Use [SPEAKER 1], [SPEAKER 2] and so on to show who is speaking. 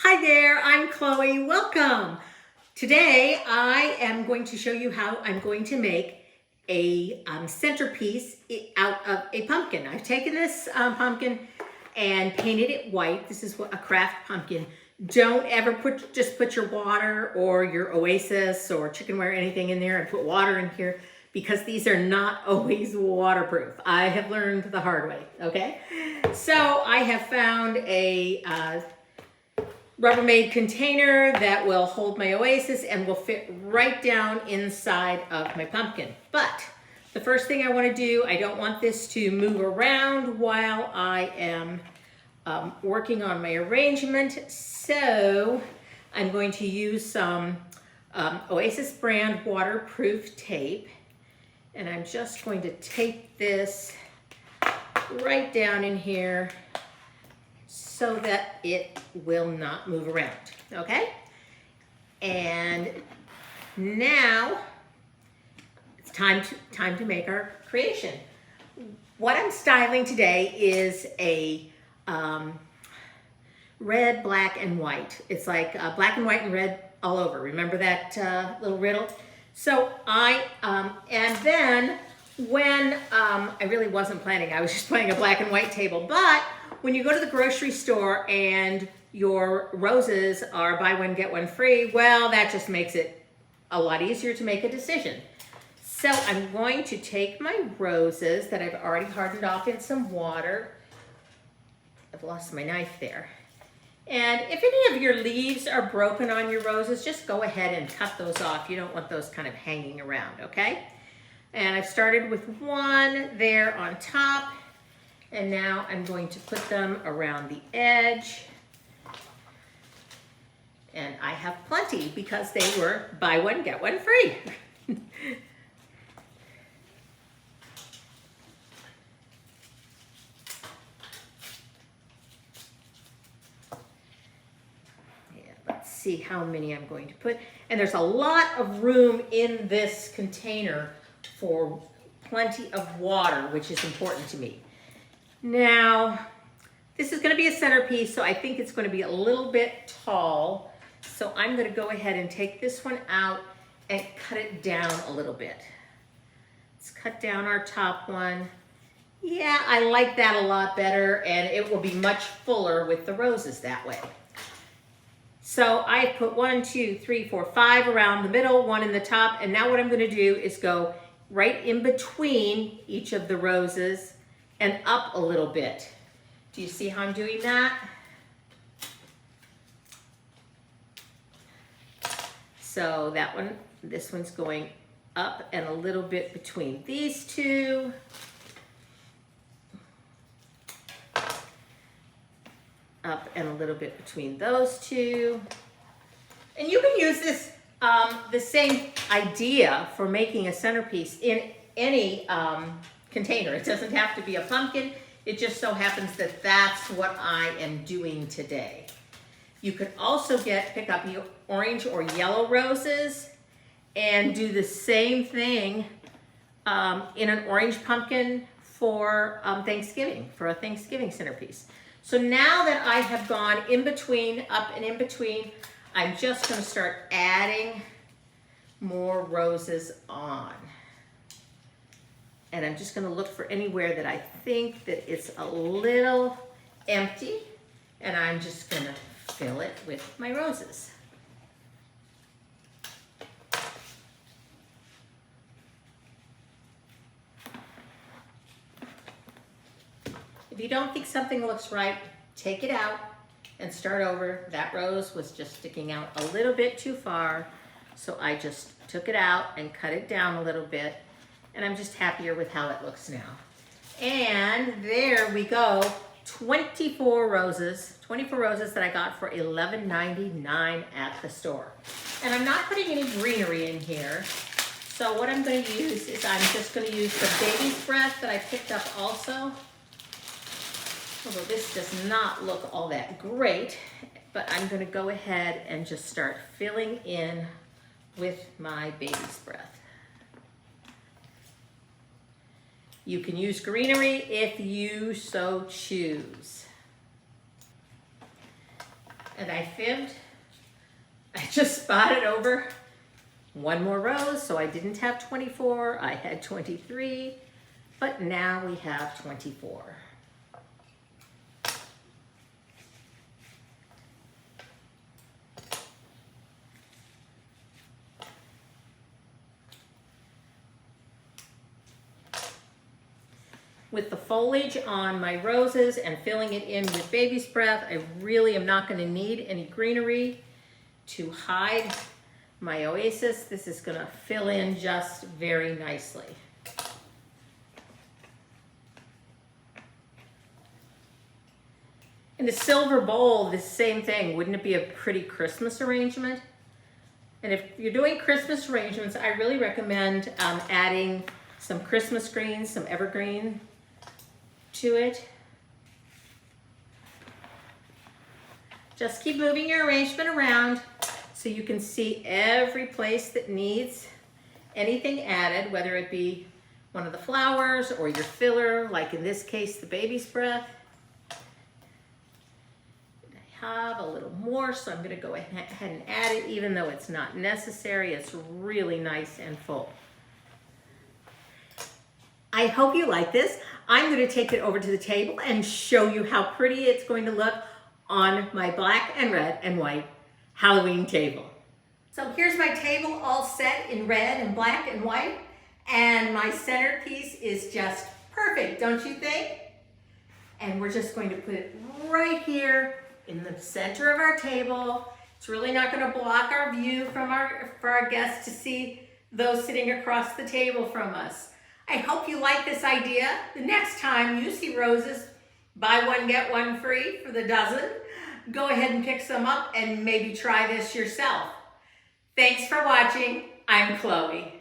[SPEAKER 1] Hi there, I'm Chloe. Welcome. Today I am going to show you how I'm going to make a centerpiece out of a pumpkin. I've taken this pumpkin and painted it white. This is a craft pumpkin. Don't ever just put your water or your Oasis or chickenware or anything in there and put water in here because these are not always waterproof. I have learned the hard way, okay? So I have found a Rubbermaid container that will hold my Oasis and will fit right down inside of my pumpkin. But the first thing I want to do, I don't want this to move around while I am working on my arrangement. So I'm going to use some Oasis brand waterproof tape. And I'm just going to tape this right down in here so that it will not move around, okay? And now it's time to make our creation. What I'm styling today is a red, black, and white. It's like black and white and red all over. Remember that little riddle? So and then when, I really wasn't planning, I was just planning a black and white table, but when you go to the grocery store and your roses are buy one, get one free, well, that just makes it a lot easier to make a decision. So I'm going to take my roses that I've already hardened off in some water. I've lost my knife there. And if any of your leaves are broken on your roses, just go ahead and cut those off. You don't want those kind of hanging around, okay? And I've started with one there on top. And now I'm going to put them around the edge. And I have plenty because they were buy one, get one free. Let's see how many I'm going to put. And there's a lot of room in this container for plenty of water, which is important to me. Now, this is going to be a centerpiece, so I think it's going to be a little bit tall. So I'm going to go ahead and take this one out and cut it down a little bit. Let's cut down our top one. Yeah, I like that a lot better, and it will be much fuller with the roses that way. So I put 1, 2, 3, 4, 5 around the middle, one in the top, and now what I'm going to do is go right in between each of the roses and up a little bit. Do you see how I'm doing that? So that one, this one's going up and a little bit between these two. Up and a little bit between those two. And you can use this, the same idea for making a centerpiece in any container. It doesn't have to be a pumpkin. It just so happens that that's what I am doing today. You could also pick up your orange or yellow roses and do the same thing in an orange pumpkin for Thanksgiving, for a Thanksgiving centerpiece. So now that I have gone in between, up and in between, I'm just going to start adding more roses on. And I'm just going to look for anywhere that I think that it's a little empty, and I'm just going to fill it with my roses. If you don't think something looks right, take it out and start over. That rose was just sticking out a little bit too far, so I just took it out and cut it down a little bit. And I'm just happier with how it looks now. And there we go, 24 roses that I got for $11.99 at the store. And I'm not putting any greenery in here. So what I'm going to use is I'm just going to use the baby's breath that I picked up also. Although this does not look all that great, but I'm going to go ahead and just start filling in with my baby's breath. You can use greenery if you so choose. and I fibbed. I just spotted over one more rose, so I didn't have 24, I had 23, but now we have 24. With the foliage on my roses and filling it in with baby's breath, I really am not going to need any greenery to hide my oasis. This is going to fill in just very nicely. In a silver bowl, the same thing. Wouldn't it be a pretty Christmas arrangement? And if you're doing Christmas arrangements, I really recommend adding some Christmas greens, some evergreen to it. Just keep moving your arrangement around so you can see every place that needs anything added, whether it be one of the flowers or your filler, like in this case, the baby's breath. I have a little more, so I'm going to go ahead and add it, even though it's not necessary. It's really nice and full. I hope you like this. I'm going to take it over to the table and show you how pretty it's going to look on my black and red and white Halloween table. So here's my table all set in red and black and white, and my centerpiece is just perfect, don't you think? And we're just going to put it right here in the center of our table. It's really not going to block our view from for our guests to see those sitting across the table from us. I hope you like this idea. The next time you see roses, buy one, get one free for the dozen. Go ahead and pick some up and maybe try this yourself. Thanks for watching. I'm Chloe.